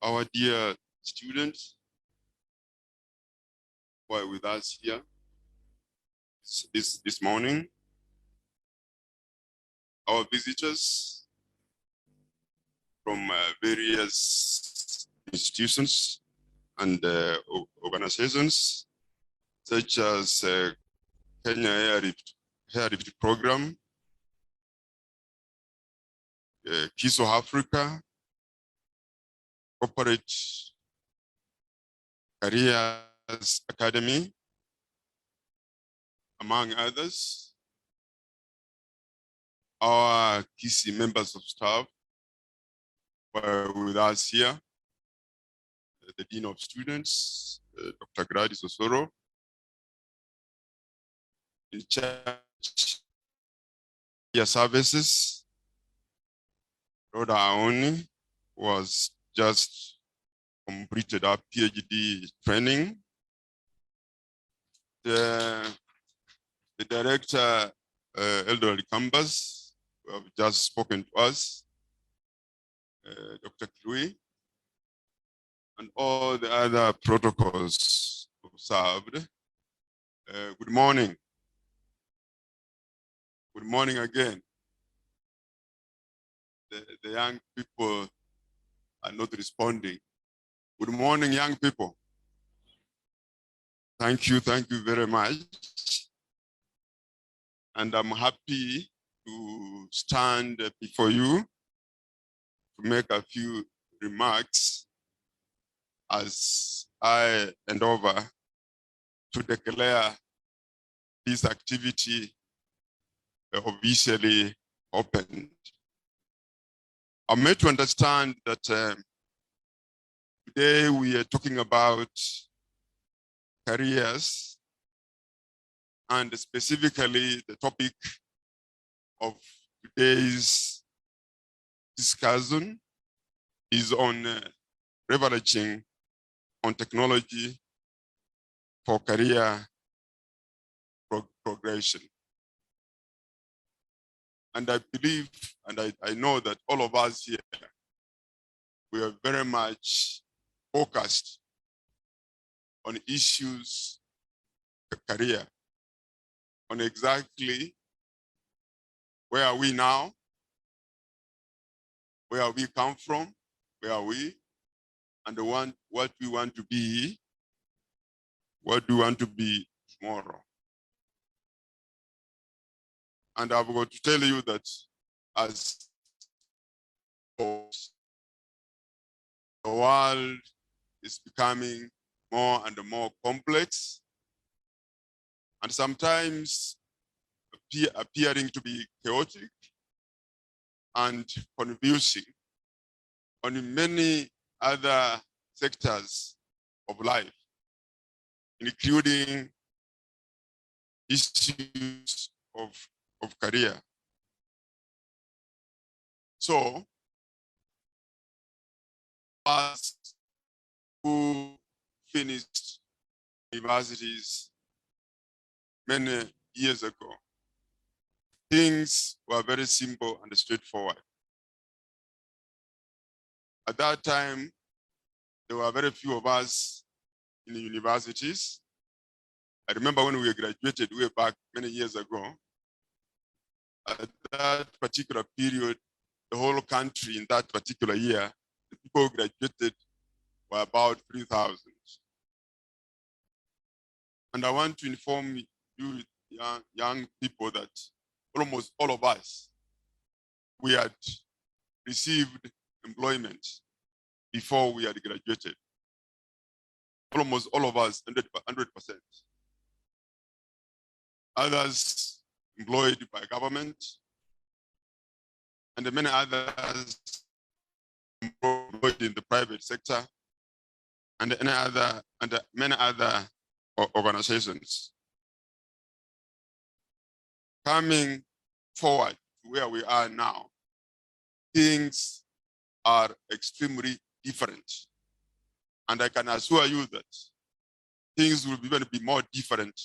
Our dear students who are with us here this morning, our visitors from various institutions and organizations such as Kenya Airlift Program, Kizo Africa, Corporate Careers Academy, among others. Our Kisii members of staff were with us here. The Dean of Students, Dr. Gladys Osoro, in charge of services, Rhoda Aoni was just completed our PhD training. The director, Elderly Campus, who have just spoken to us, Dr. Kisii, and all the other protocols observed. Good morning. Good morning again. The young people are not responding. Good morning, young people. Thank you very much. And I'm happy to stand before you to make a few remarks as I hand over to declare this activity officially opened. I'm made to understand that today we are talking about careers, and specifically the topic of today's discussion is on leveraging on technology for career progression. And I believe, and I know that all of us here, we are very much focused on issues of career, on exactly where are we now, where we come from, where are we, and what we want to be, what do we want to be tomorrow. And I'm going to tell you that as the world is becoming more and more complex, and sometimes appearing to be chaotic and confusing on many other sectors of life, including issues of career. So, us who finished universities many years ago, things were very simple and straightforward. At that time, there were very few of us in the universities. I remember when we graduated way back many years ago. At that particular period, the whole country in that particular year, the people who graduated were about 3,000. And I want to inform you, young people, that almost all of us, we had received employment before we had graduated. Almost all of us, 100%. Others employed by government, and many others employed in the private sector, and many other organizations. Coming forward to where we are now, things are extremely different. And I can assure you that things will even be more different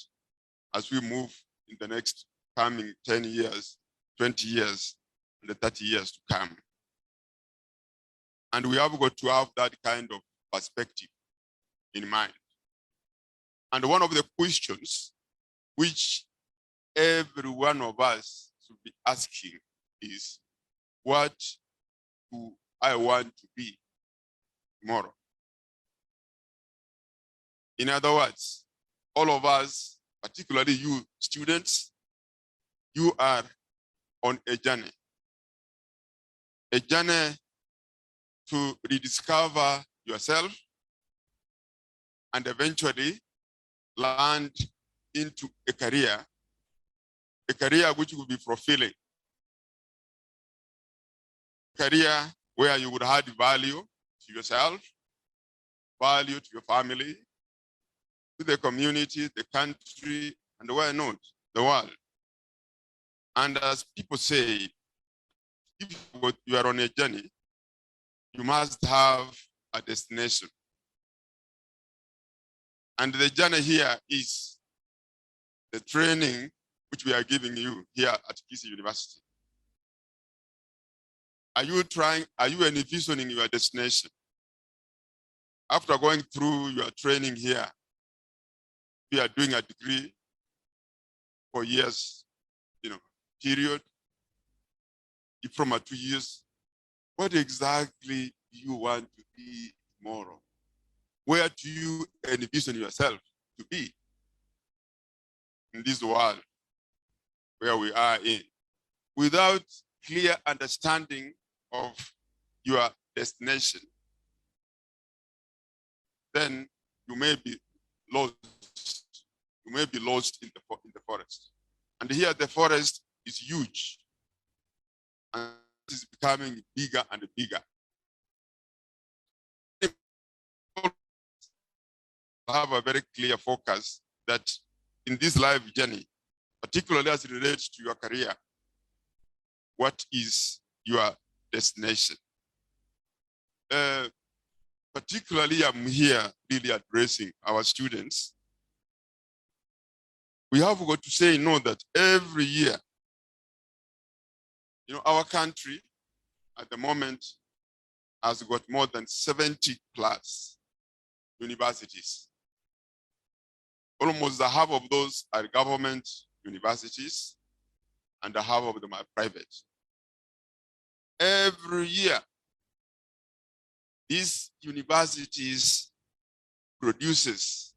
as we move in the next coming 10 years, 20 years, and the 30 years to come. And we have got to have that kind of perspective in mind. And one of the questions which every one of us should be asking is, what do I want to be tomorrow? In other words, all of us, particularly you students, you are on a journey to rediscover yourself and eventually land into a career which will be fulfilling, a career where you would add value to yourself, value to your family, to the community, the country, and why not, the world. And as people say, if you are on a journey, you must have a destination. And the journey here is the training which we are giving you here at Kisii University. Are you envisioning your destination? After going through your training here, we are doing a degree for years, period, diploma 2 years. What exactly do you want to be tomorrow? Where do you envision yourself to be in this world where we are in? Without clear understanding of your destination, then you may be lost. You may be lost in the forest. And here the forest is huge. And it is becoming bigger and bigger. Have a very clear focus that in this life journey, particularly as it relates to your career, what is your destination? Particularly, I'm here really addressing our students. We have got to say no that every year, our country at the moment has got more than 70 plus universities. Almost the half of those are government universities and the half of them are private. Every year, these universities produces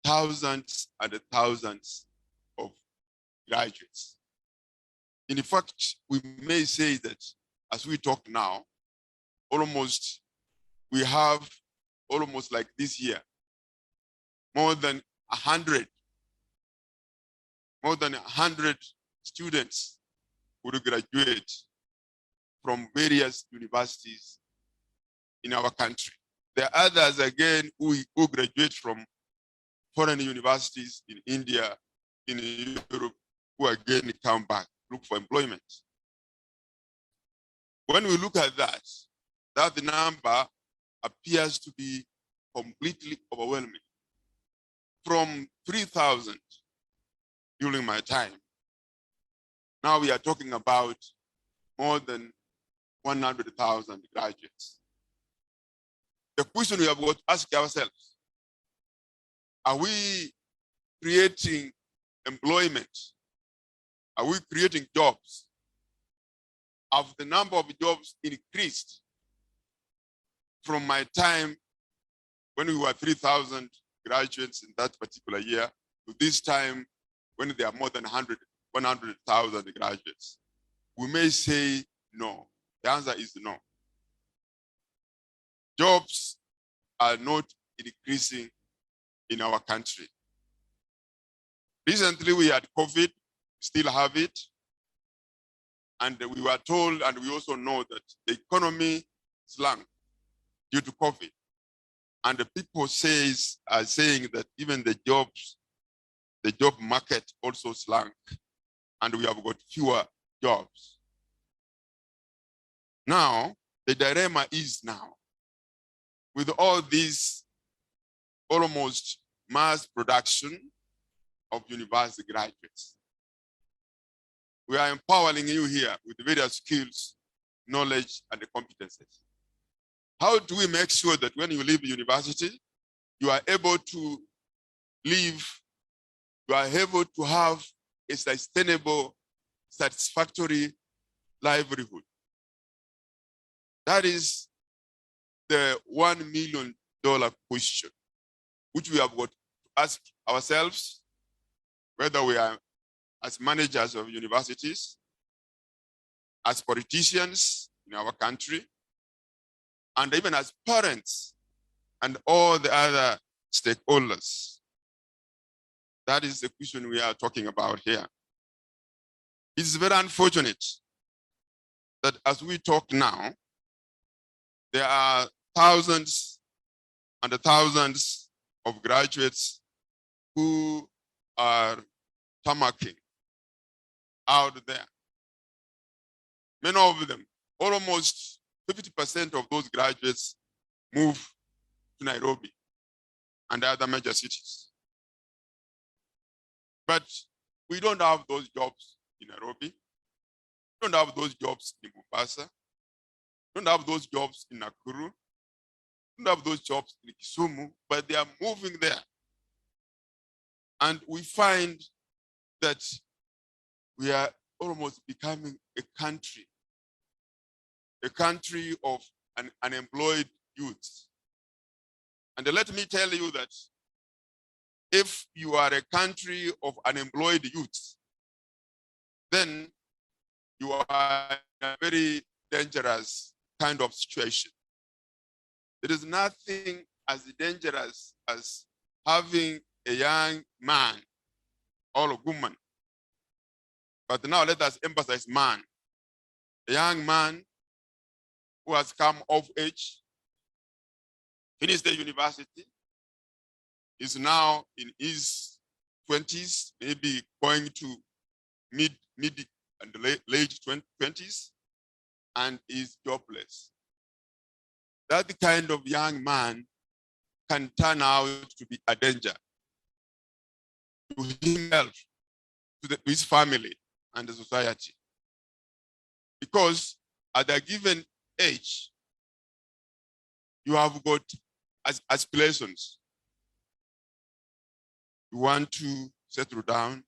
thousands and thousands of graduates. In fact, we may say that as we talk now, we have almost like this year, more than 100 students who will graduate from various universities in our country. There are others again who graduate from foreign universities in India, in Europe, who again come back, look for employment. When we look at that number appears to be completely overwhelming. From 3,000 during my time, now we are talking about more than 100,000 graduates. The question we have got to ask ourselves, are we creating employment? Are we creating jobs? Have the number of jobs increased from my time when we were 3,000 graduates in that particular year to this time when there are more than 100,000 graduates? We may say no. The answer is no. Jobs are not increasing in our country. Recently, we had COVID, still have it. And we were told, and we also know that the economy slunk due to COVID. And the people are saying that even the job market also slunk, and we have got fewer jobs. Now, the dilemma is now, with all these almost mass production of university graduates, we are empowering you here with various skills, knowledge, and competences. How do we make sure that when you leave university, you are able to live, you are able to have a sustainable, satisfactory livelihood? That is the $1 million question, which we have got to ask ourselves, whether we are as managers of universities, as politicians in our country, and even as parents and all the other stakeholders. That is the question we are talking about here. It's very unfortunate that as we talk now, there are thousands and thousands of graduates who are tamarking out there. Many of them, almost 50% of those graduates, move to Nairobi and other major cities. But we don't have those jobs in Nairobi. We don't have those jobs in Mombasa. We don't have those jobs in Nakuru. We don't have those jobs in Kisumu, but they are moving there. And we find that we are almost becoming a country of unemployed youth. And let me tell you that if you are a country of unemployed youth, then you are in a very dangerous kind of situation. There is nothing as dangerous as having a young man or a woman. But now let us emphasize man. A young man who has come of age, finished the university, is now in his 20s, maybe going to mid and late 20s, and is jobless. That kind of young man can turn out to be a danger to himself, to his family, and the society. Because at a given age, you have got aspirations. You want to settle down.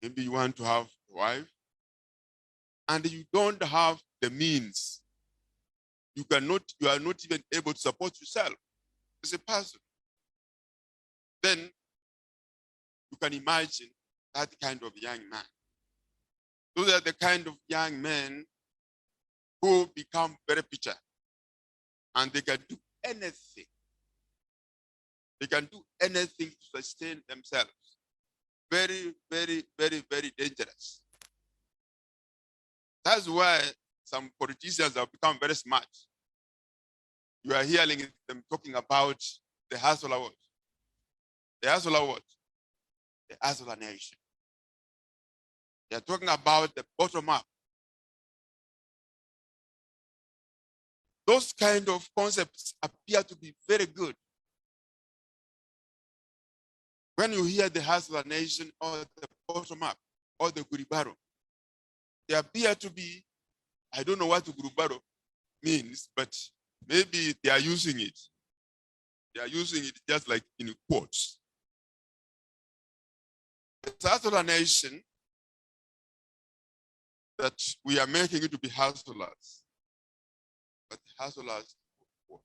Maybe you want to have a wife. And you don't have the means. You are not even able to support yourself as a person. Then you can imagine that kind of young man. Those are the kind of young men who become very bitter, and they can do anything. They can do anything to sustain themselves. Very, very, very, very dangerous. That's why some politicians have become very smart. You are hearing them talking about the hustle award. The hustle award. The hustle nation. They are talking about the bottom up. Those kind of concepts appear to be very good. When you hear the hustler nation or the bottom up or the guribaro, they appear to be, I don't know what the guribaro means, but maybe they are using it. They are using it just like in quotes. The hustler nation that we are making it to be hustlers. But hustlers, what?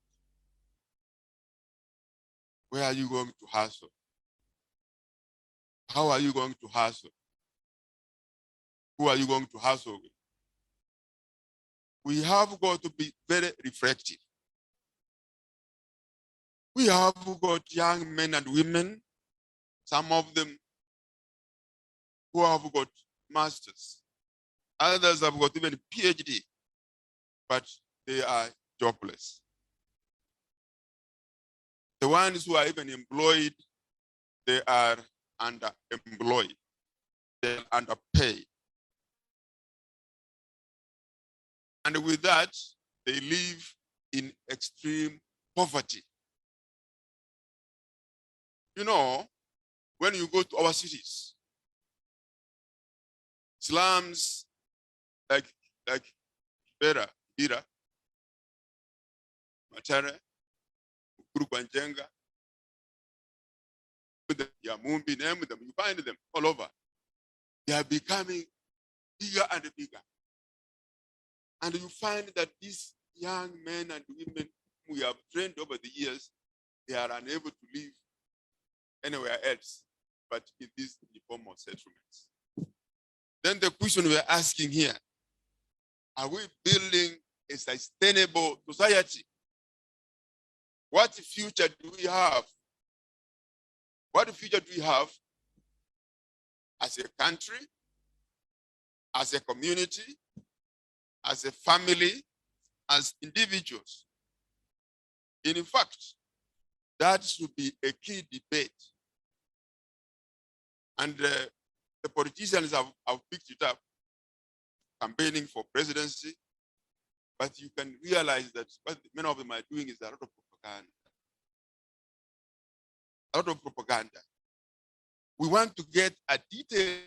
Where are you going to hustle? How are you going to hustle? Who are you going to hustle with? We have got to be very reflective. We have got young men and women, some of them who have got masters. Others have got even PhD, but they are jobless. The ones who are even employed, they are underemployed. They are underpaid. And with that, they live in extreme poverty. You know, when you go to our cities, slums like Bira, Matere, Kwanjenga, Yamumbi, name them, you find them all over. They are becoming bigger and bigger. And you find that these young men and women we have trained over the years, they are unable to live anywhere else but in these informal settlements. Then the question we are asking here, are we building a sustainable society? What future do we have? What future do we have as a country, as a community, as a family, as individuals? In fact, that should be a key debate. And the politicians have picked it up, campaigning for presidency, but you can realize that what many of them are doing is a lot of propaganda. A lot of propaganda. We want to get a detailed,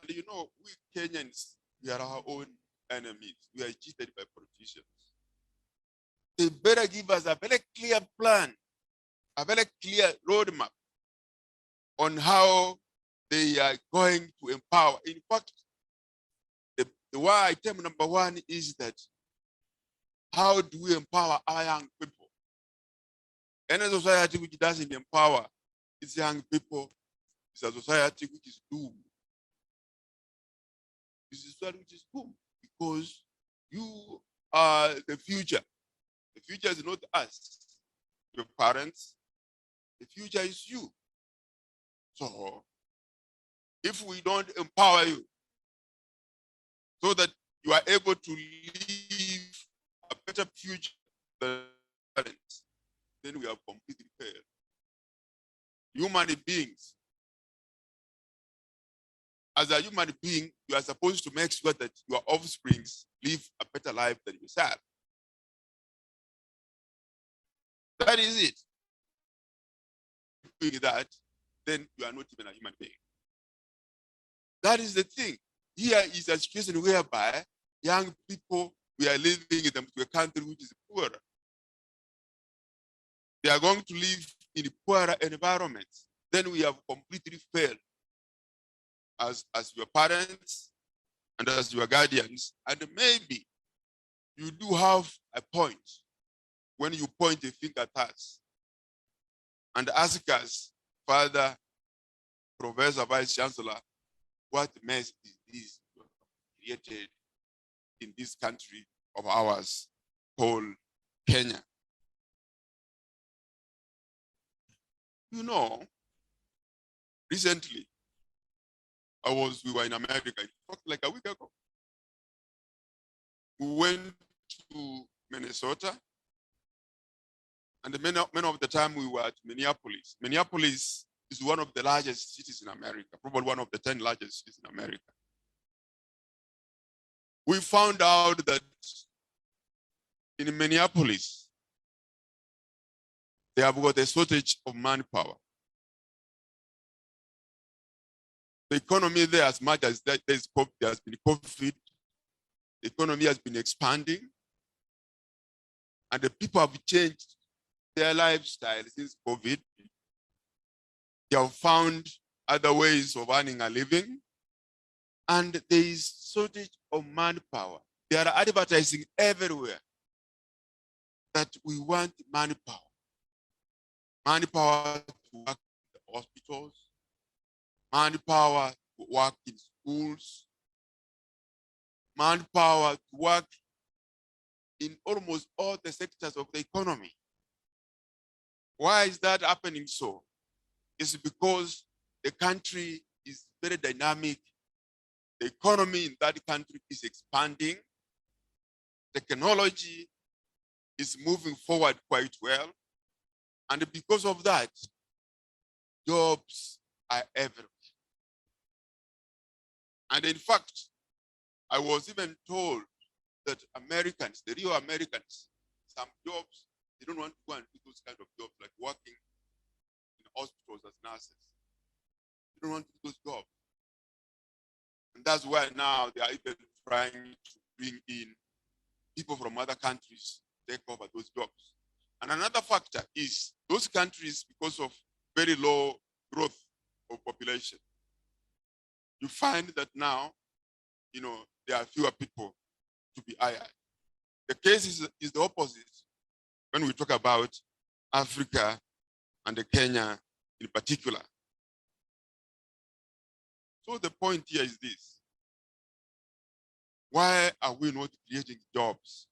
you know, we Kenyans, we are our own enemies. We are cheated by politicians. They better give us a very clear plan, a very clear roadmap on how they are going to empower. In fact, the why item number one is that how do we empower our young people? Any society which doesn't empower its young people is a society which is doomed. This is a society which is doomed because you are the future. The future is not us, your parents. The future is you. So, if we don't empower you so that you are able to live a better future than parents, then we have completely failed. Human beings, as a human being, you are supposed to make sure that your offspring live a better life than yourself. That is it. Doing that, then you are not even a human being. That is the thing. Here is a situation whereby young people, we are living in a country which is poorer. They are going to live in poorer environments. Then we have completely failed as your parents and as your guardians. And maybe you do have a point when you point a finger at us and ask us, Father, Professor, Vice Chancellor, what mess is this created in this country of ours called Kenya? You know, recently, we were in America, like a week ago. We went to Minnesota, and many of the time we were at Minneapolis. Minneapolis is one of the largest cities in America, probably one of the 10 largest cities in America. We found out that in Minneapolis, they have got a shortage of manpower. The economy there, as much as there has been COVID, the economy has been expanding, and the people have changed their lifestyle since COVID. They have found other ways of earning a living, and there is shortage of manpower. They are advertising everywhere that we want manpower. Manpower to work in the hospitals, manpower to work in schools, manpower to work in almost all the sectors of the economy. Why is that happening so? It's because the country is very dynamic. The economy in that country is expanding. Technology is moving forward quite well. And because of that, jobs are everywhere. And in fact, I was even told that Americans, the real Americans, some jobs, they don't want to go and do those kind of jobs like working in hospitals as nurses. They don't want to do those jobs. And that's why now they are even trying to bring in people from other countries take over those jobs. And another factor is those countries, because of very low growth of population, you find that now, there are fewer people to be hired. The case is the opposite when we talk about Africa and the Kenya in particular. So the point here is this: why are we not creating jobs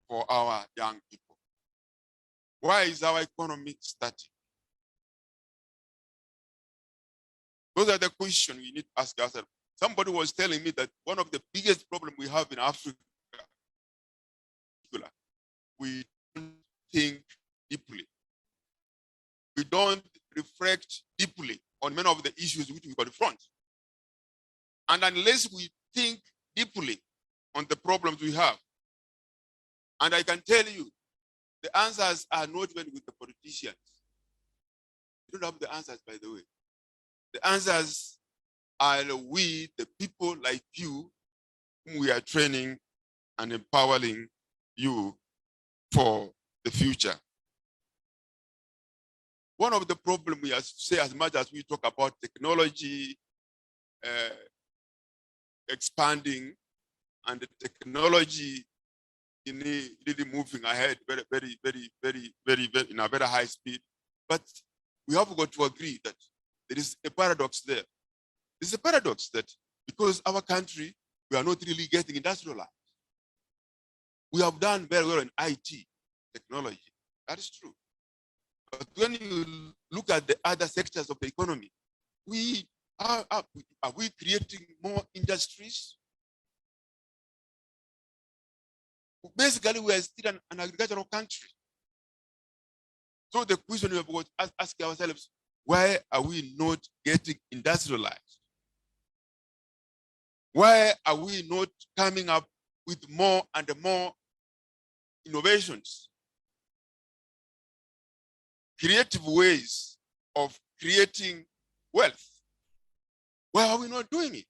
for our young people? Why is our economy static? Those are the questions we need to ask ourselves. Somebody was telling me that one of the biggest problems we have in Africa, we don't think deeply. We don't reflect deeply on many of the issues which we confront. And unless we think deeply on the problems we have, and I can tell you, the answers are not even with the politicians. We don't have the answers, by the way. The answers are we, the people like you, whom we are training and empowering you for the future. One of the problems we say, as much as we talk about technology expanding and the technology really moving ahead very in a very high speed, but we have got to agree that there is a paradox there. There's a paradox that because our country, we are not really getting industrialized. We have done very well in IT technology. That is true. But when you look at the other sectors of the economy, are we creating more industries? Basically, we are still an agricultural country. So the question we have got to ask ourselves, why are we not getting industrialized? Why are we not coming up with more and more innovations? Creative ways of creating wealth. Why are we not doing it?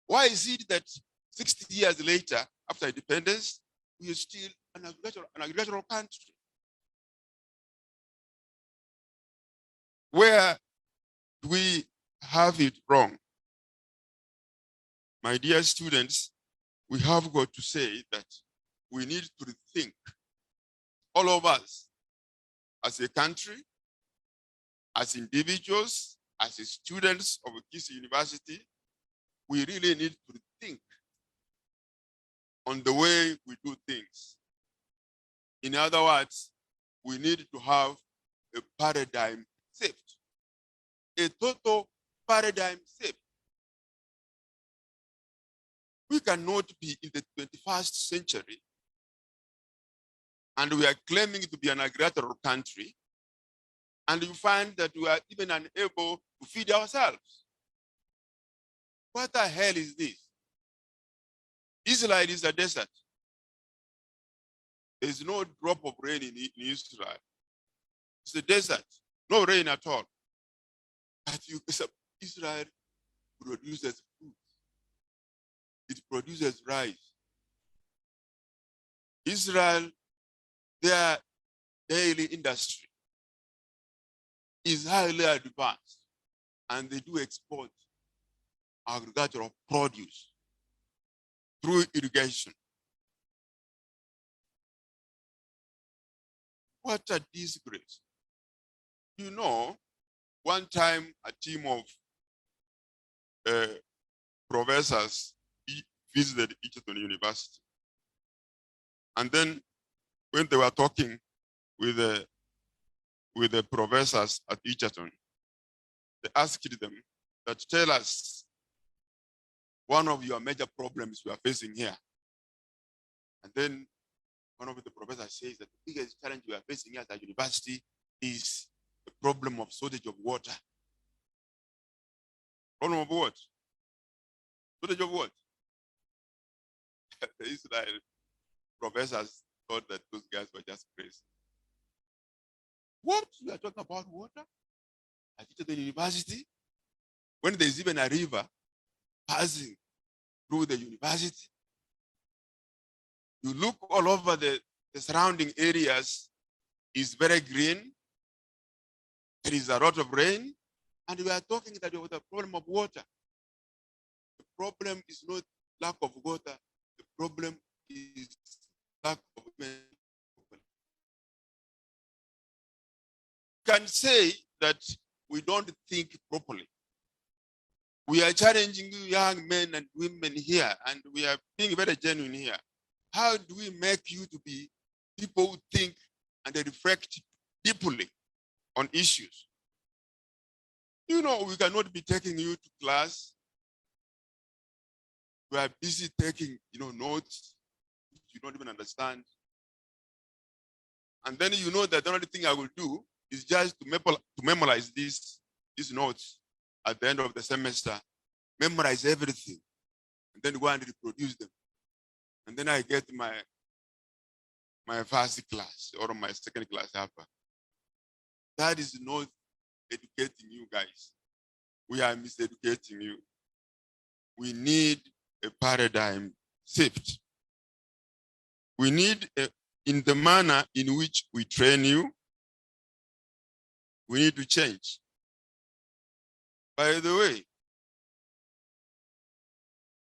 Why is it that 60 years later, after independence, we are still an agricultural country? Where do we have it wrong? My dear students, we have got to say that we need to rethink, all of us, as a country, as individuals, as students of Kisii University, we really need to think on the way we do things. In other words, we need to have a paradigm shift, a total paradigm shift. We cannot be in the 21st century and we are claiming to be an agricultural country, and you find that we are even unable to feed ourselves. What the hell is this? Israel is a desert. There's no drop of rain in Israel. It's a desert, no rain at all. But Israel produces food. It produces rice. Israel, their daily industry is highly advanced, and they do export agricultural produce through irrigation. What a disgrace. You know, one time a team of professors visited Egerton University. And then when they were talking with the professors at Egerton, they asked them that, tell us one of your major problems we are facing here. And then one of the professors says that the biggest challenge we are facing here at the university is the problem of shortage of water. Problem of what? Shortage of what? The Israel professors thought that those guys were just crazy. What? You are talking about water at the university? When there's even a river passing through the university? You look all over the surrounding areas, is very green. There is a lot of rain, and we are talking that we have the problem of water. The problem is not lack of water. The problem is lack of men. You can say that we don't think properly. We are challenging young men and women here, and we are being very genuine here. How do we make you to be people who think and they reflect deeply on issues? You know, we cannot be taking you to class. We are busy taking, notes you don't even understand. And then you know that the only thing I will do is just to memorize these notes at the end of the semester, memorize everything, and then go and reproduce them. And then I get my first class or my second class upper. That is not educating you guys. We are miseducating you. We need a paradigm shift. We need, in the manner in which we train you, we need to change. By the way,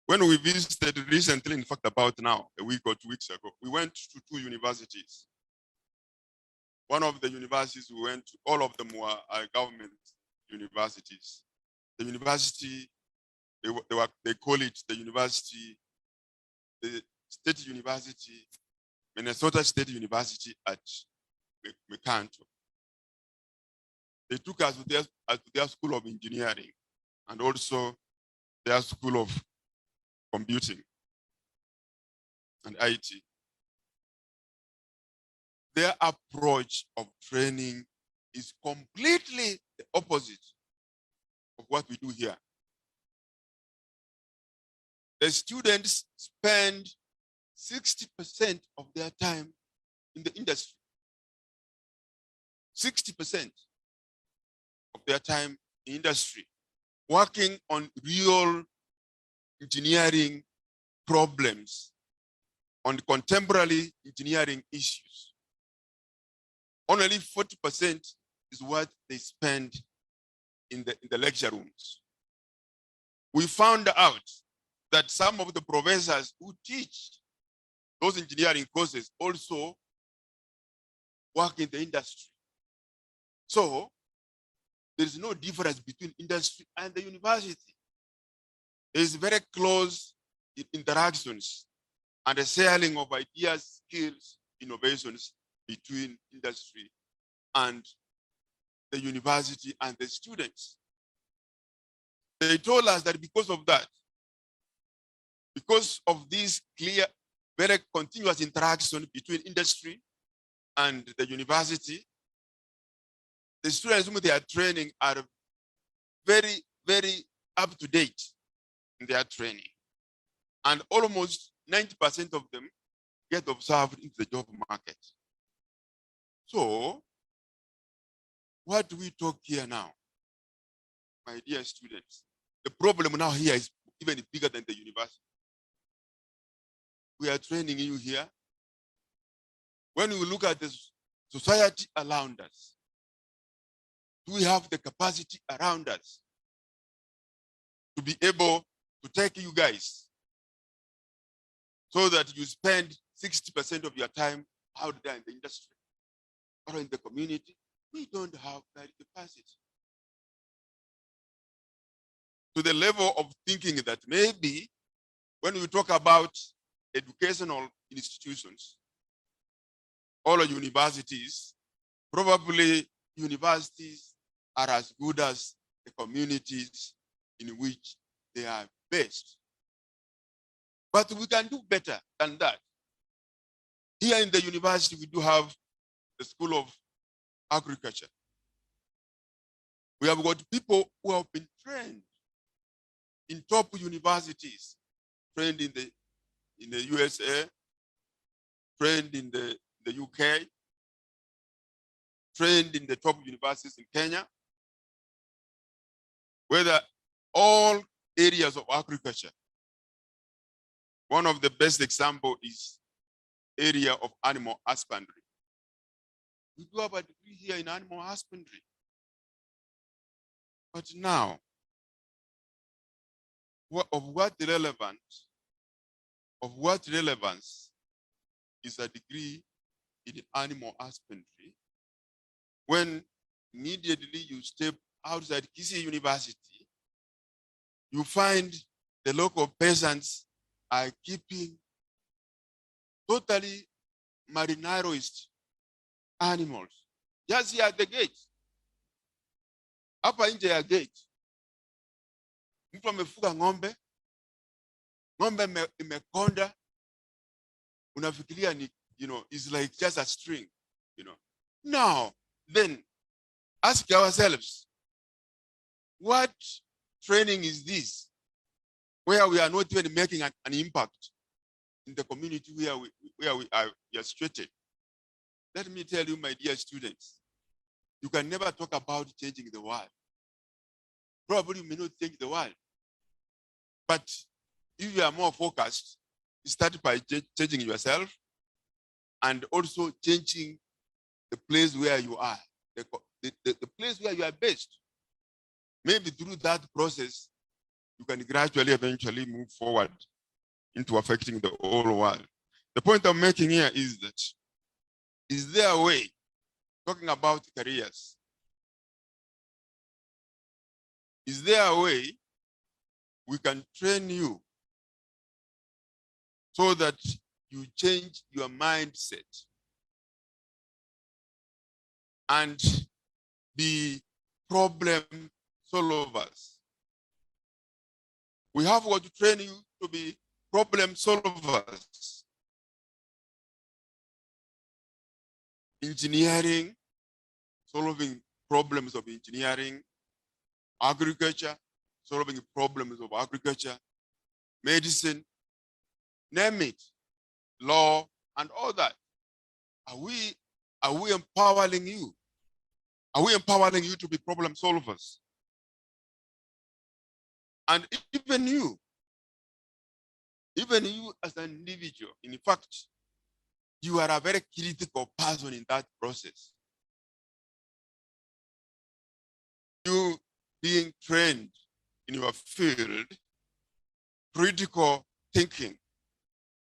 when we visited recently, in fact, about now, a week or 2 weeks ago, we went to 2 universities. One of the universities we went to, all of them were government universities. The university, they call it the university, the State University, Minnesota State University at McCanto. They took us to their School of Engineering and also their School of Computing and IT. Their approach of training is completely the opposite of what we do here. The students spend 60% of their time in the industry. 60% of their time in industry, working on real engineering problems, on contemporary engineering issues. Only 40% is what they spend in the lecture rooms. We found out that some of the professors who teach those engineering courses also work in the industry. So there is no difference between industry and the university. There is very close interactions and a sharing of ideas, skills, innovations between industry and the university and the students. They told us that because of that, because of this clear, very continuous interaction between industry and the university, the students whom they are training are very, very up to date in their training. And almost 90% of them get observed into the job market. So, what do we talk here now, my dear students? The problem now here is even bigger than the university. We are training you here. When we look at the society around us, do we have the capacity around us to be able to take you guys so that you spend 60% of your time out there in the industry or in the community? We don't have that capacity. To the level of thinking that maybe when we talk about educational institutions, all universities, probably universities are as good as the communities in which they are based. But we can do better than that. Here in the university, we do have the School of Agriculture. We have got people who have been trained in top universities, trained in the USA, trained in the UK, trained in the top universities in Kenya, whether all areas of agriculture. One of the best examples is area of animal husbandry. We do have a degree here in animal husbandry. But now, of what relevance is a degree in animal husbandry when immediately you step outside Kisii University, you find the local peasants are keeping totally marinarized animals. Just here at the gate. Hapa nje ya gate. Mtu amefuga ng'ombe. Ng'ombe imekonda. Unafikiria ni, it's like just a string, Now, then, ask ourselves, what training is this? Where we are not even making an impact in the community where we are situated. Let me tell you, my dear students, you can never talk about changing the world. Probably you may not change the world. But if you are more focused, you start by changing yourself and also changing the place where you are, the place where you are based. Maybe through that process, you can gradually, eventually move forward into affecting the whole world. The point I'm making here is that, is there a way, talking about careers, is there a way we can train you so that you change your mindset and be problem solvers? We have got to train you to be problem solvers. Engineering, solving problems of engineering, agriculture, solving problems of agriculture, medicine, name it, law, and all that. Are we empowering you? Are we empowering you to be problem solvers? And even you as an individual, in fact, you are a very critical person in that process. You being trained in your field, critical thinking,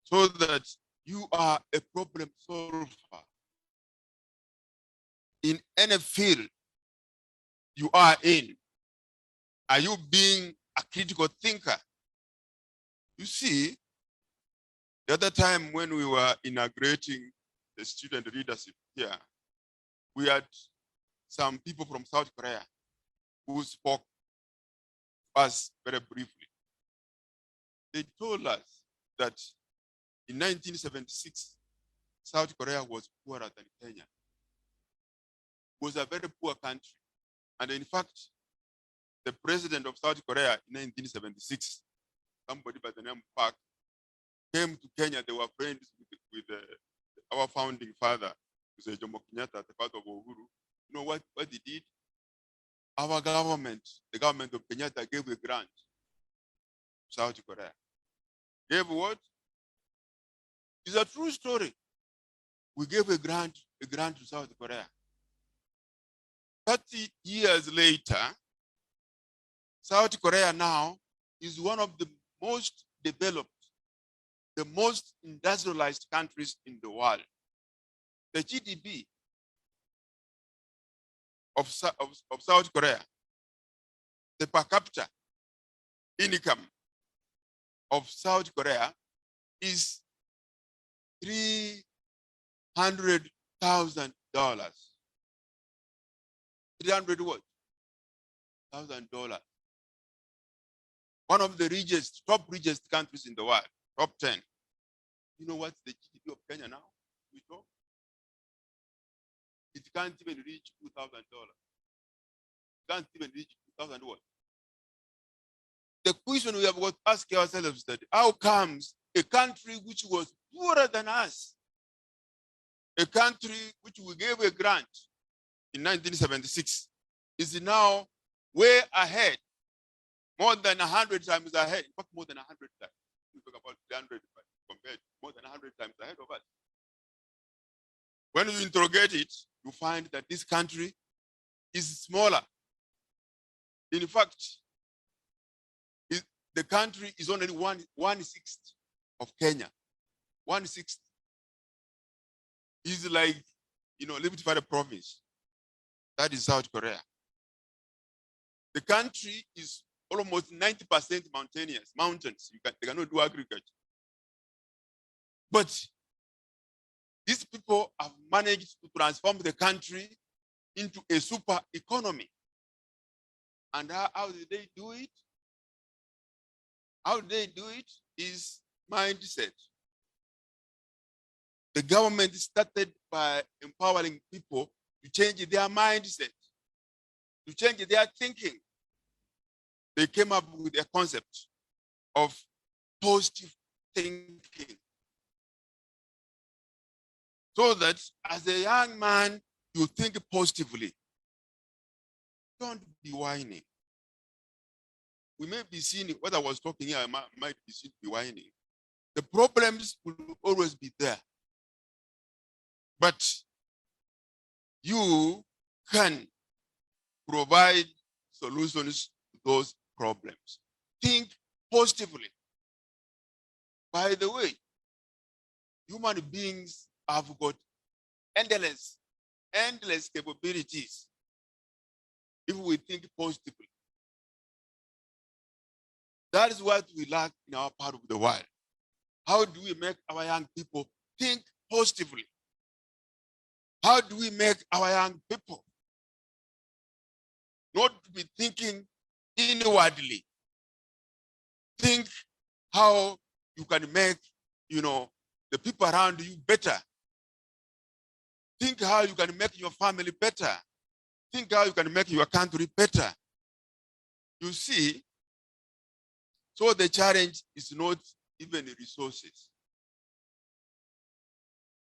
so that you are a problem solver in any field you are in. Are you being a critical thinker? You see, the other time when we were inaugurating the student leadership here, we had some people from South Korea who spoke to us very briefly. They told us that in 1976, South Korea was poorer than Kenya. It was a very poor country. And in fact, the president of South Korea in 1976, somebody by the name of Park, came to Kenya. They were friends with our founding father, Mr. Jomo Kenyatta, the father of Uhuru. You know what he did? Our government, the government of Kenyatta, gave a grant to South Korea. Gave what? It's a true story. We gave a grant to South Korea. 30 years later, South Korea now is one of the most developed, the most industrialized countries in the world. The GDP of South Korea, the per capita income of South Korea is $300,000. 300 what? $1,000. One of the top richest countries in the world, top 10. You know what's the GDP of Kenya now? We talk. It can't even reach $2,000. Can't even reach 2,000 what? The question we have got to ask ourselves is that how comes a country which was poorer than us, a country which we gave a grant in 1976, is now way ahead, more than 100 times ahead, in fact, more than 100 times. We talk about 300 compared, more than 100 times ahead of us. When you interrogate it, you find that this country is smaller. In fact, the country is only 1/6 of Kenya. 1/6 is like, Liberty Valley province. That is South Korea. The country is almost 90% mountainous, mountains. They cannot do agriculture. But these people have managed to transform the country into a super economy. And how did they do it? How they do it is mindset. The government started by empowering people to change their mindset, to change their thinking. They came up with a concept of positive thinking. So that as a young man, you think positively. Don't be whining. We may be seeing what I was talking here, I might be seen to be whining. The problems will always be there. But you can provide solutions to those problems. Think positively. By the way, human beings have got endless capabilities if we think positively. That is what we lack in our part of the world. How do we make our young people think positively? How do we make our young people not to be thinking inwardly? Think how you can make, the people around you better. Think how you can make your family better. Think how you can make your country better. You see, so the challenge is not even resources.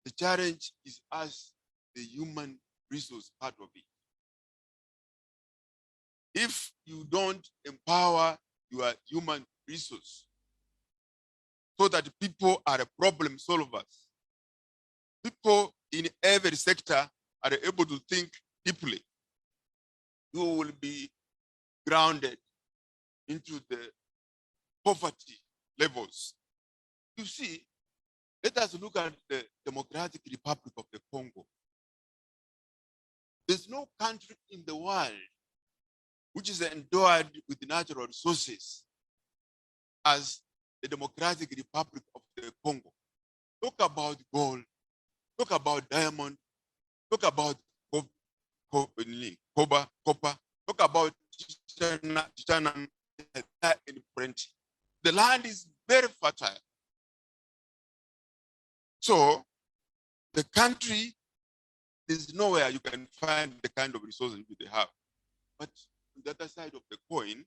The challenge is us, the human resource part of it. If you don't empower your human resource so that people are problem solvers, people in every sector are able to think deeply, you will be grounded into the poverty levels. You see, let us look at the Democratic Republic of the Congo. There's no country in the world which is endowed with natural resources as the Democratic Republic of the Congo. Talk about gold, talk about diamond, talk about copper, talk about titanium in plenty. The land is very fertile. So the country, there's nowhere you can find the kind of resources they have. But on the other side of the coin,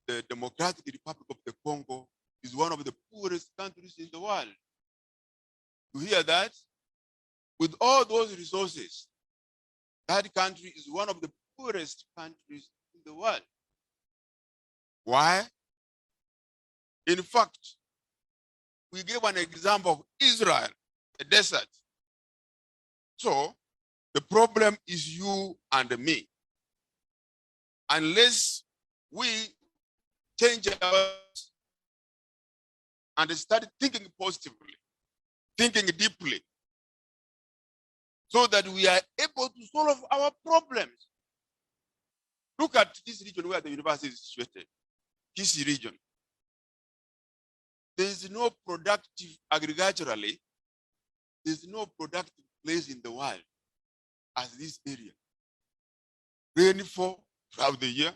the Democratic Republic of the Congo is one of the poorest countries in the world. You hear that? With all those resources, that country is one of the poorest countries in the world. Why? In fact, we gave an example of Israel, a desert. So the problem is you and me. Unless we change ours and start thinking positively, thinking deeply, so that we are able to solve our problems. Look at this region where the university is situated, Kisii region. There is no productive agriculturally, there's no productive place in the world as this area. Rainfall throughout the year,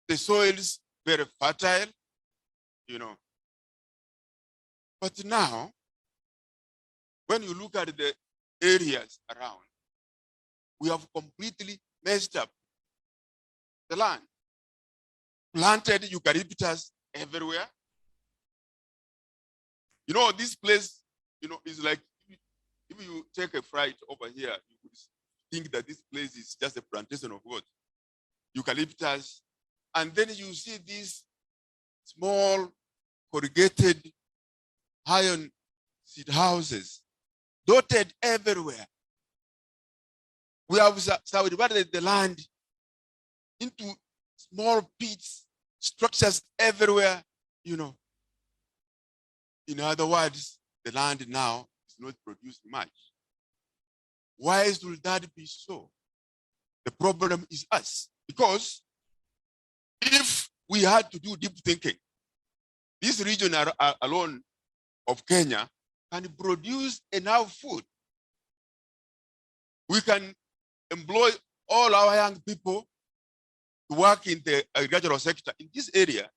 the soil is very fertile, But now, when you look at the areas around, we have completely messed up the land. Planted eucalyptus everywhere. This place, is like, if you take a flight over here, you would think that this place is just a plantation of what? Eucalyptus. And then you see these small corrugated iron seed houses dotted everywhere. We have subdivided the land into small pits, structures everywhere, you know. In other words, the land now is not producing much. Why should that be so? The problem is us. Because if we had to do deep thinking, this region alone of Kenya can produce enough food. We can employ all our young people to work in the agricultural sector in this area,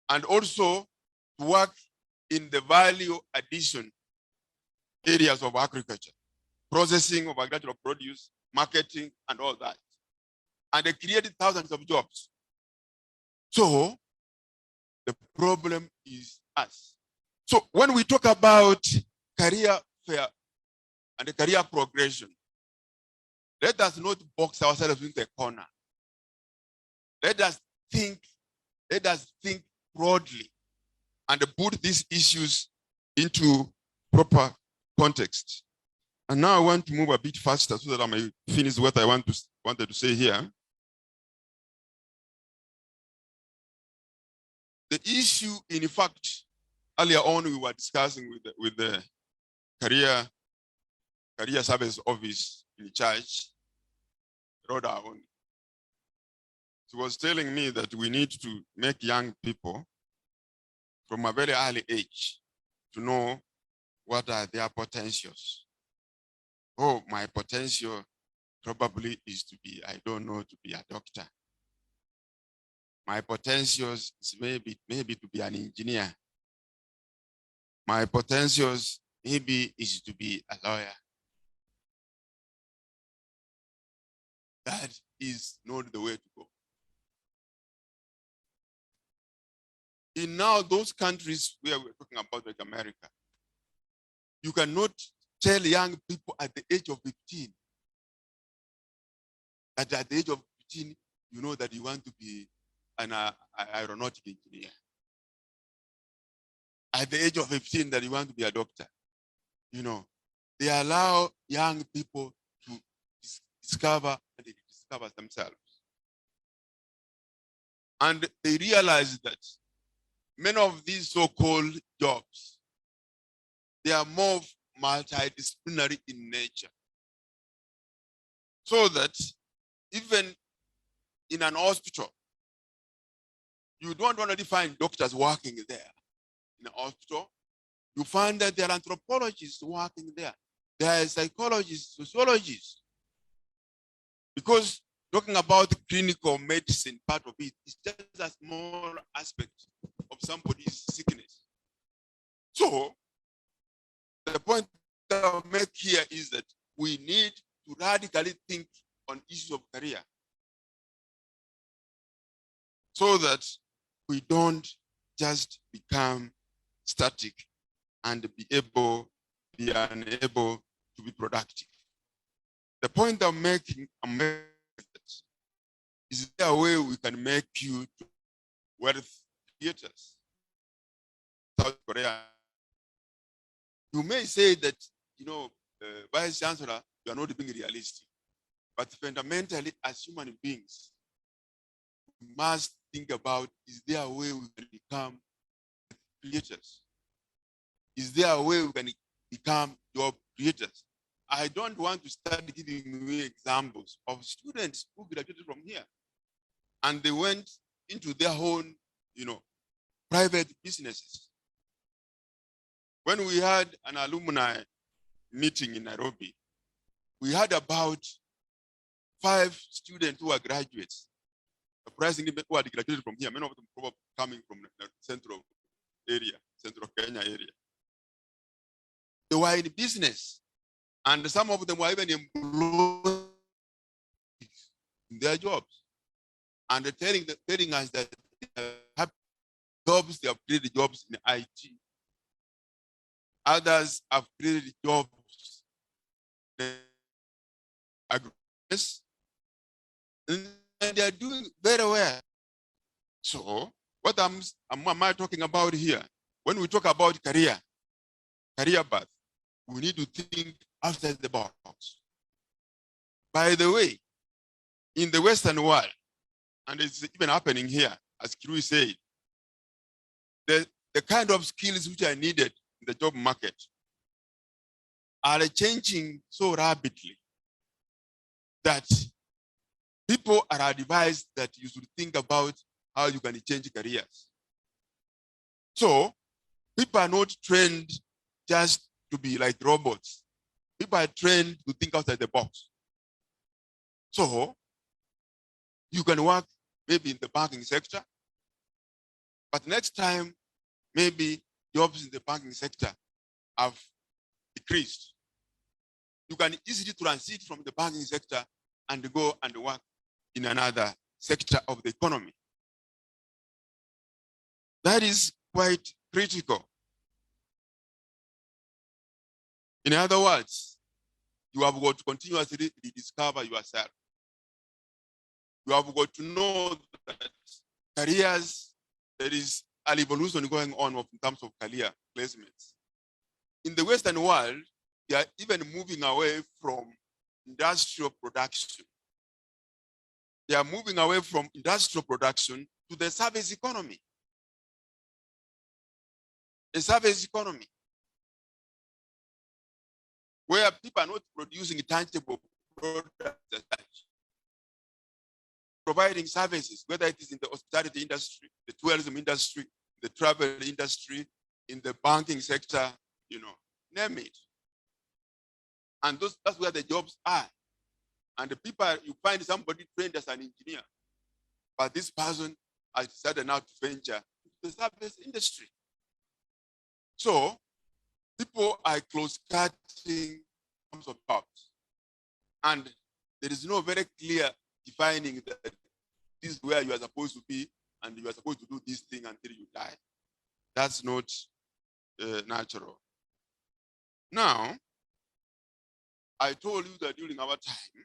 and also to work in the value addition areas of agriculture, processing of agricultural produce, marketing, and all that. And they created thousands of jobs. So the problem is us. So when we talk about career fair and the career progression, let us not box ourselves into a corner. Let us think broadly and put these issues into proper context. And now I want to move a bit faster so that I may finish what I wanted to say here. The issue, in fact, earlier on we were discussing with the career service office in church, Rhoda. She was telling me that we need to make young people from a very early age to know what are their potentials. Oh, my potential probably is to be, I don't know, to be a doctor. My potentials is maybe to be an engineer. My potentials maybe is to be a lawyer. That is not the way to go. In now those countries where we're talking about, like America, you cannot tell young people at the age of 15 that at the age of 15, you know that you want to be an aeronautic engineer. At the age of 15 that you want to be a doctor. You know, they allow young people to discover themselves. And they realize that many of these so-called jobs, they are more multidisciplinary in nature. So that even in an hospital, you don't only find doctors working there. In a hospital, you find that there are anthropologists working there. There are psychologists, sociologists. Because talking about clinical medicine, part of it is just a small aspect of somebody's sickness. So the point that I'll make here is that we need to radically think on issues of career so that we don't just become static and be unable to be productive. The point I'm making is there a way we can make you wealth creators? South Korea. You may say that, you know, Vice Chancellor, you are not being realistic. But fundamentally, as human beings, we must think about, is there a way we can become creators? Is there a way we can become job creators? I don't want to start giving you examples of students who graduated from here and they went into their own, you know, private businesses. When we had an alumni meeting in Nairobi, we had about 5 students who are graduates, surprisingly, who had graduated from here, many of them probably coming from the central Kenya area. They were in business, and some of them were even employed in their jobs. And they're telling us that they have jobs, they have created jobs in IT. Others have created jobs in agriculture, and they are doing very well. So, what am I talking about here? When we talk about career path, we need to think outside the box. By the way, in the Western world, and it's even happening here, as Kisii said, the kind of skills which are needed in the job market are changing so rapidly that people are advised that you should think about how you can change careers. So people are not trained just to be like robots. People are trained to think outside the box. So you can work maybe in the banking sector, but next time, maybe jobs in the banking sector have decreased. You can easily transit from the banking sector and go and work in another sector of the economy. That is quite critical. In other words, you have got to continuously rediscover yourself. You have got to know that careers, there is an evolution going on in terms of career placements. In the Western world, they are even moving away from industrial production. They are moving away from industrial production to the service economy. A service economy where people are not producing tangible products as such, providing services, whether it is in the hospitality industry, the tourism industry, the travel industry, in the banking sector, name it. And that's where the jobs are. And the people, you find somebody trained as an engineer, but this person has decided now to venture into the service industry. So people are close-cutting terms of jobs. And there is no very clear defining that this is where you are supposed to be and you are supposed to do this thing until you die. That's not natural. Now, I told you that during our time,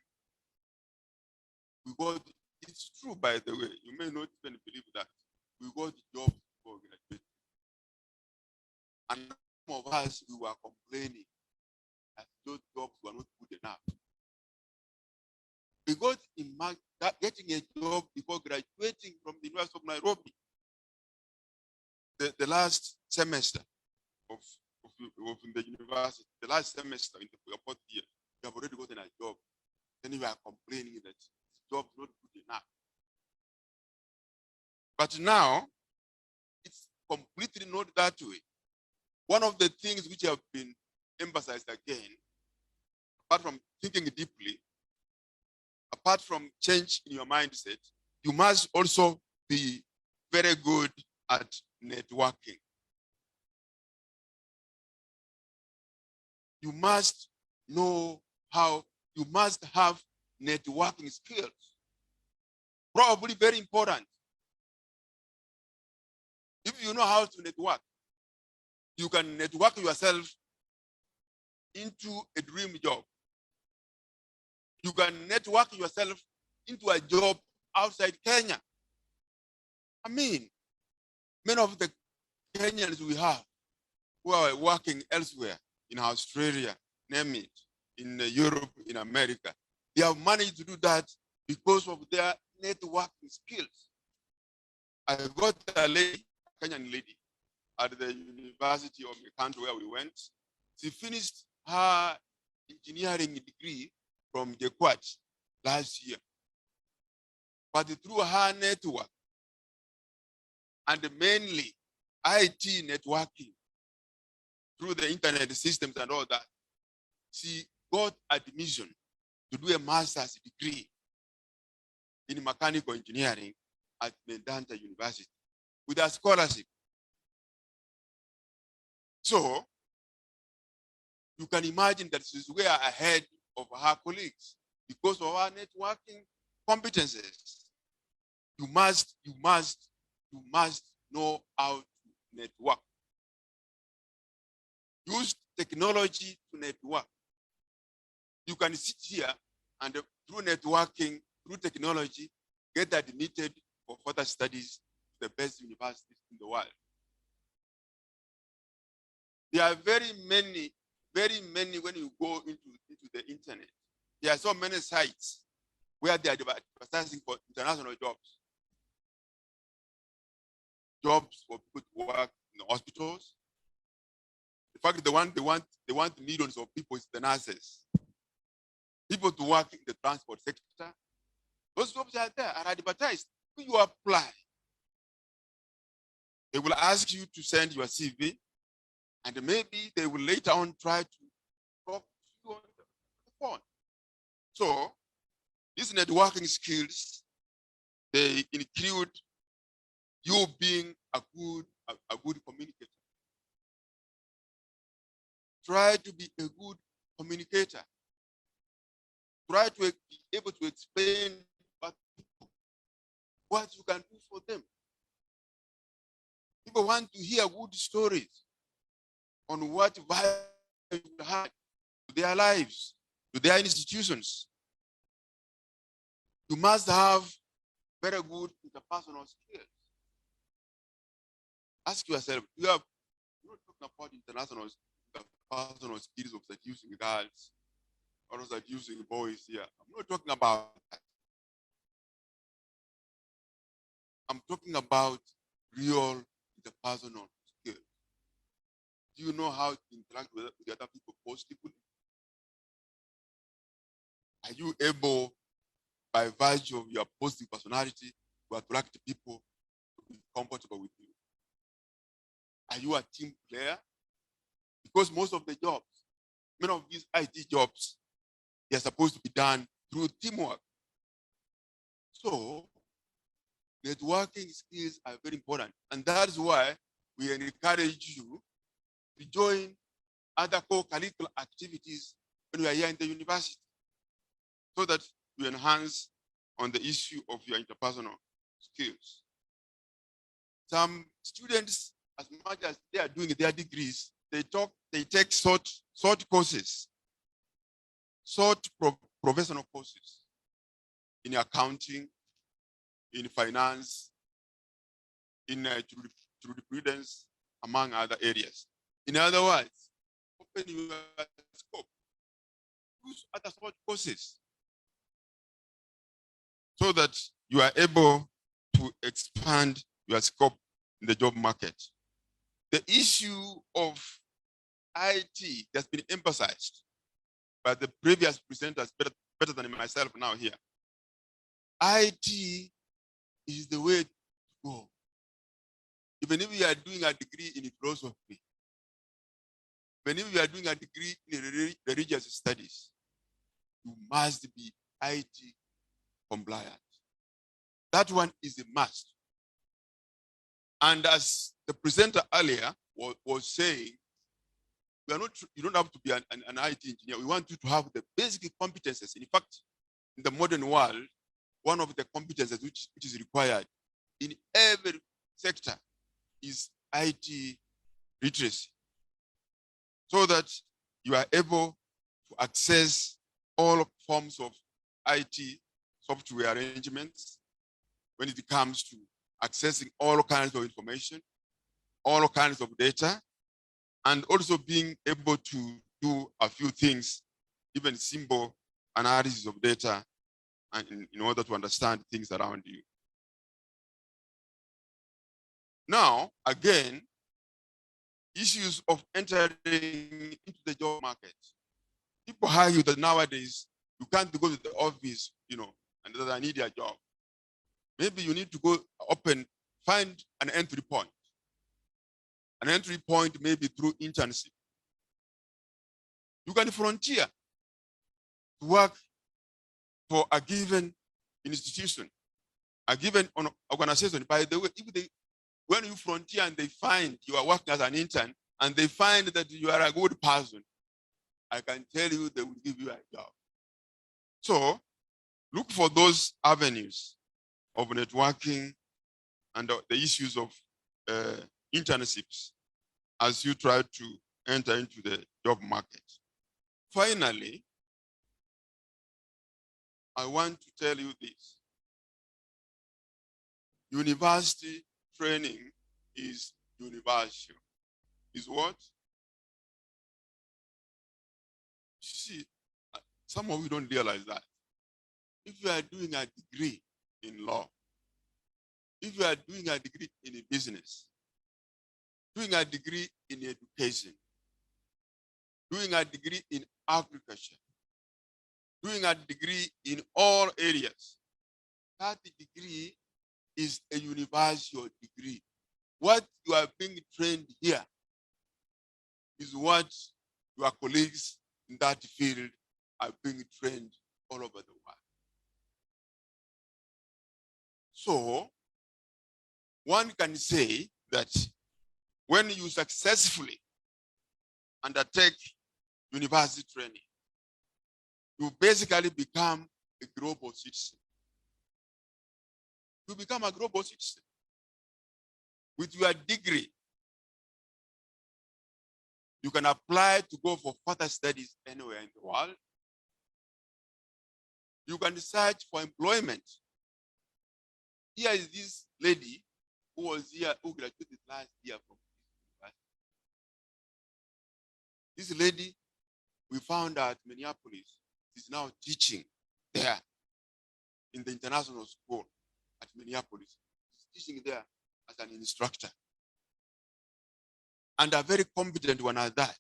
it's true, by the way, you may not even believe that, we got jobs for graduating. And some of us, we were complaining that those jobs were not good enough. Because getting a job before graduating from the University of Nairobi, the last semester of the university, the last semester in the fourth year, you have already gotten a job. Then you are complaining that the job is not good enough. But now, it's completely not that way. One of the things which have been emphasized again, apart from thinking deeply, apart from change in your mindset, you must also be very good at networking. You must know you must have networking skills. Probably very important. If you know how to network, you can network yourself into a dream job. You can network yourself into a job outside Kenya. I mean, many of the Kenyans we have who are working elsewhere, in Australia, name it, in Europe, in America, they have managed to do that because of their networking skills. I got a lady, Kenyan lady, at the University of the country where we went. She finished her engineering degree from JKUAT last year. But through her network, and mainly IT networking, through the internet systems and all that, she got admission to do a master's degree in mechanical engineering at Medanta University with a scholarship. So you can imagine that she's way ahead of her colleagues because of our networking competences. You must know how to network. Use technology to network. You can sit here and through networking, through technology, get admitted for further studies to the best universities in the world. There are very many when you go into the internet, There are so many sites where they are advertising for international jobs. Jobs for people to work in the hospitals. In fact, they want millions of people, it's the nurses. People to work in the transport sector. Those jobs are there, are advertised. When you apply, they will ask you to send your CV, and maybe they will later on try to talk to you on the phone. So these networking skills, they include you being a good communicator. Try to be a good communicator. Try to be able to explain what you can do for them. People want to hear good stories on what value you have to their lives, to their institutions. You must have very good interpersonal skills. Ask yourself, you're not talking about international interpersonal skills of seducing girls or seducing boys here. I'm not talking about that. I'm talking about real interpersonal skills. Do you know how to interact with other people positively? Are you able, by virtue of your positive personality, to attract people to be comfortable with you? Are you a team player? Because most of the jobs, many of these IT jobs, they're supposed to be done through teamwork. So, networking skills are very important. And that's why we encourage you to join other co-curricular activities when you are here in the university, so that you enhance on the issue of your interpersonal skills. Some students, as much as they are doing their degrees, they take short courses, short professional courses in accounting, in finance, in jurisprudence, among other areas. In other words, open your scope, use other short courses so that you are able to expand your scope in the job market. The issue of IT has been emphasized by the previous presenters better than myself now here. IT is the way to go. Even if you are doing a degree in philosophy, even if you are doing a degree in religious studies, you must be IT compliant. That one is a must. And as the presenter earlier was saying, you don't have to be an IT engineer. We want you to have the basic competences. In fact, in the modern world, one of the competences which is required in every sector is IT literacy, so that you are able to access all forms of IT software arrangements when it comes to accessing all kinds of information, all kinds of data, and also being able to do a few things, even simple analysis of data, and in order to understand things around you. Now, again, issues of entering into the job market. People argue that nowadays you can't go to the office, and that I need a job. Maybe you need to go find an entry point. An entry point maybe through internship. You can frontier to work for a given institution, a given organization. By the way, when you frontier and they find you are working as an intern and they find that you are a good person, I can tell you they will give you a job. So look for those avenues of networking and the issues of internships as you try to enter into the job market. Finally, I want to tell you this. University training is universal. Is what? See, Some of you don't realize that. If you are doing a degree in law, if you are doing a degree in business, doing a degree in education, doing a degree in agriculture, doing a degree in all areas, that degree is a universal degree. What you are being trained here is what your colleagues in that field are being trained all over the world. So, one can say that when you successfully undertake university training, you basically become a global citizen. You become a global citizen. With your degree, you can apply to go for further studies anywhere in the world. You can search for employment. Here is this lady who was here, who graduated last year from this university. This lady, we found out Minneapolis is now teaching there in the international school at Minneapolis. She's teaching there as an instructor. And a very competent one at that.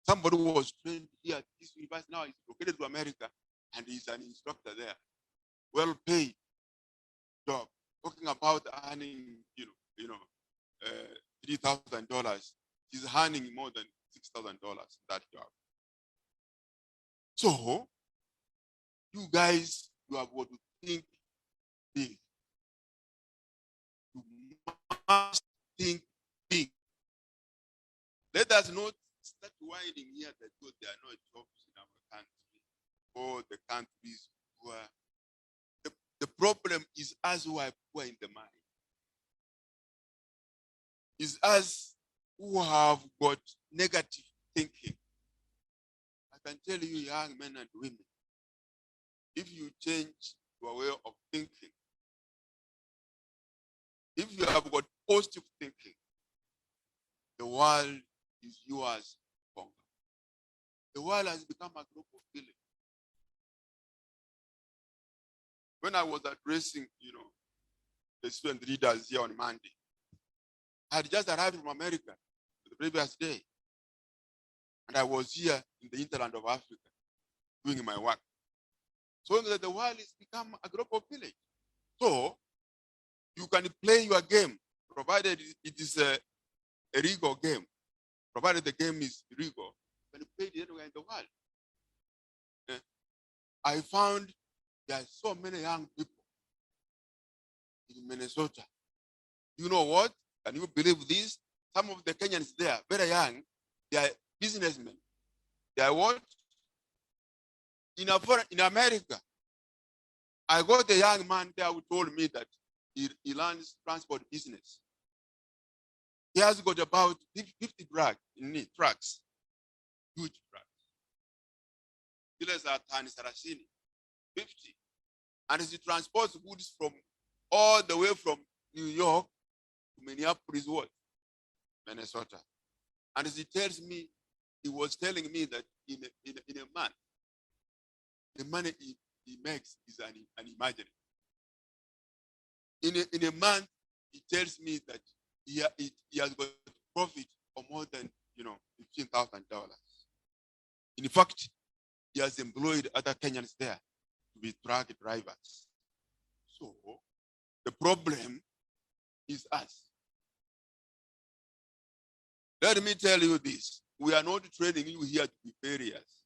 Somebody who was trained here at this university now is located to America and he's an instructor there. Well paid job. Talking about earning, $3,000. She's earning more than $6,000 that job. So, you guys, you have got to think big. You must think big. Let us not start whining here that there are no jobs in our country or the countries who are. The problem is us who are poor in the mind. Is us who have got negative thinking. I can tell you, young men and women, if you change your way of thinking, if you have got positive thinking, the world is yours to conquer. The world has become a global village. When I was addressing, the student leaders here on Monday, I had just arrived from America the previous day. And I was here in the hinterland of Africa doing my work. So that the world has become a global village. So you can play your game, provided it is a legal game. Provided the game is legal, you can play it anywhere in the world. I found there are so many young people in Minnesota. You know what? Can you believe this? Some of the Kenyans there, very young, they are businessmen. They are what? In America, I got a young man there who told me that he learns transport business. He has got about 50 trucks, huge trucks. Dealers are 50. And he transports goods from all the way from New York to Minneapolis, Minnesota. And he tells me, he was telling me that in a month, the money he makes is unimaginable. In a month, he tells me that he has got profit of more than $15,000. In fact, he has employed other Kenyans there to be truck drivers. So the problem is us. Let me tell you this. We are not training you here to be failures.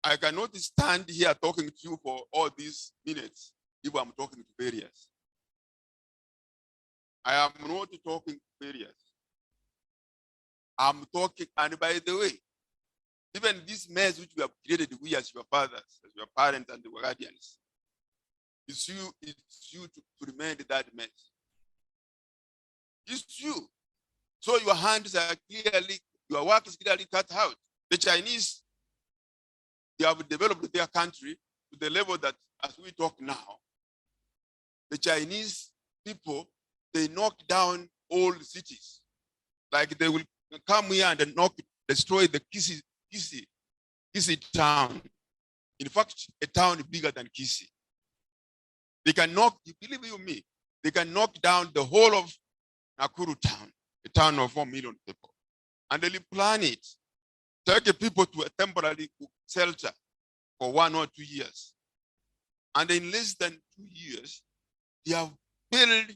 I cannot stand here talking to you for all these minutes if I'm talking to failures. I am not talking to failures. I'm talking, and by the way, even this mess which we have created, we as your fathers, as your parents and your guardians, it's you to remain that mess. It's you. So your hands are clearly, your work is clearly cut out. The Chinese, they have developed their country to the level that as we talk now, the Chinese people, they knock down old cities. Like they will come here and knock destroy the Kisii town. In fact, a town bigger than Kisii. They can knock, you believe you me, they can knock down the whole of Nakuru town, a town of 4 million people. And they'll plan it. Take the people to a temporary shelter for 1 or 2 years. And in less than 2 years, they have built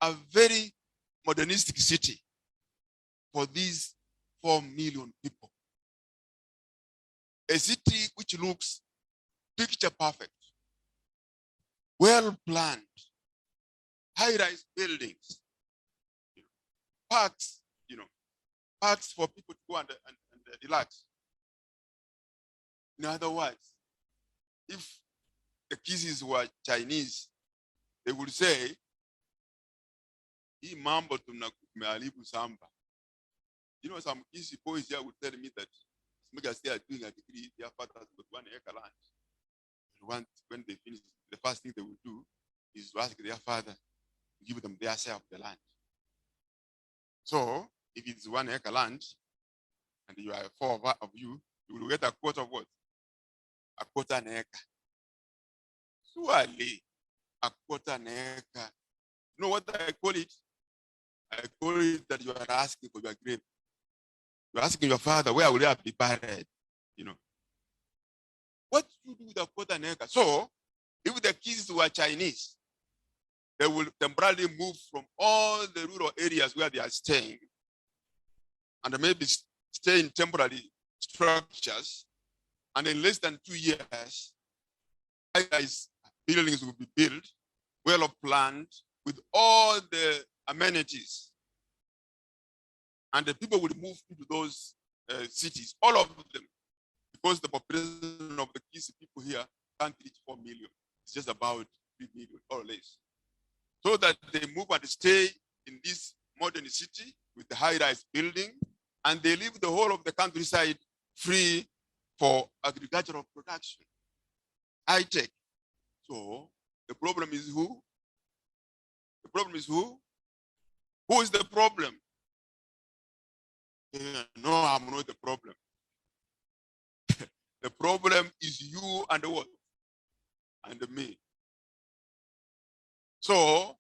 a very modernistic city for these 4 million people. A city which looks picture perfect, well planned, high-rise buildings, parks, parks for people to go and relax. In other words, if the Kisis were Chinese, they would say, "Hii mambo tumeharibu samba." Some Kisi boys here would tell me that as they are doing a degree, their fathers would 1 acre land. And when they finish, the first thing they will do is to ask their father to give them their share of the land. So, if it's 1 acre land, and you are 4 of you, you will get a quarter of what? A quarter an acre. Surely, a quarter an acre. You know what I call it? I call it that you are asking for your grave. You're asking your father, where will I be buried? What do you do with a quarter an acre? So, if the kids were Chinese, they will temporarily move from all the rural areas where they are staying and maybe stay in temporary structures, and in less than 2 years, buildings will be built, well planned, with all the amenities. And the people will move into those cities, all of them, because the population of the Kisii people here can't reach 4 million. It's just about 3 million or less. So that they move and stay in this modern city with the high-rise building, and they leave the whole of the countryside free for agricultural production, high-tech. So the problem is who? The problem is who? Who is the problem? No, I'm not the problem. The problem is you and what? And me. So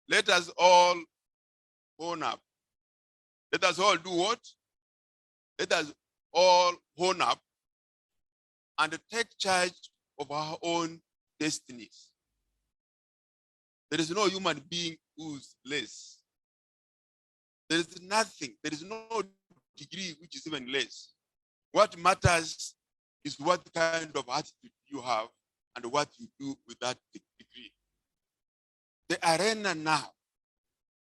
let us all own up. Let us all do what? Let us all own up and take charge of our own destinies. There is no human being who's less. There is nothing. There is no degree which is even less. What matters is what kind of attitude you have and what you do with that degree. The arena now.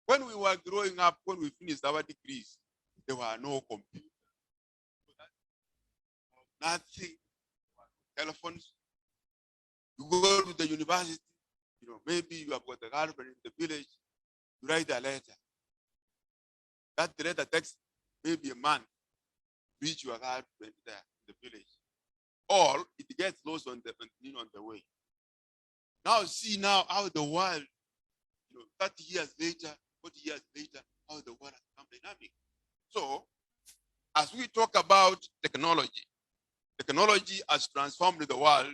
When we were growing up, when we finished our degrees, there were no computers. Nothing. Telephones. You go to the university, maybe you have got a girlfriend in the village, you write a letter. That letter takes maybe a month to reach your girlfriend there in the village. Or it gets lost on the way. Now see now how the world, 30 years later, 40 years later, how the world has become dynamic. So, as we talk about technology has transformed the world.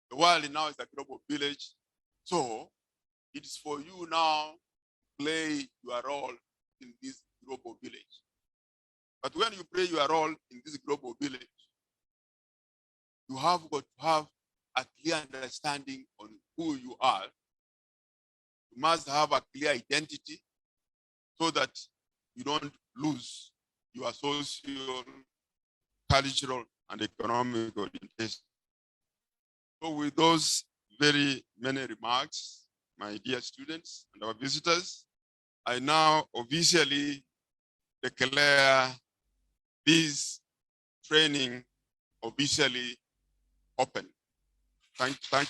The world now is a global village. So, it is for you now to play your role in this global village. But when you play your role in this global village, you have got to have a clear understanding on who you are. You must have a clear identity so that you don't lose your social, cultural, and economic orientation. So with those very many remarks, my dear students and our visitors, I now officially declare this training officially open. Thank you.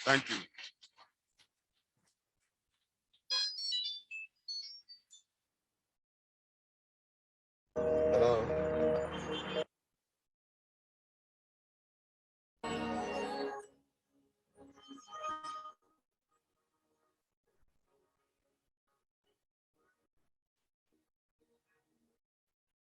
Thank you.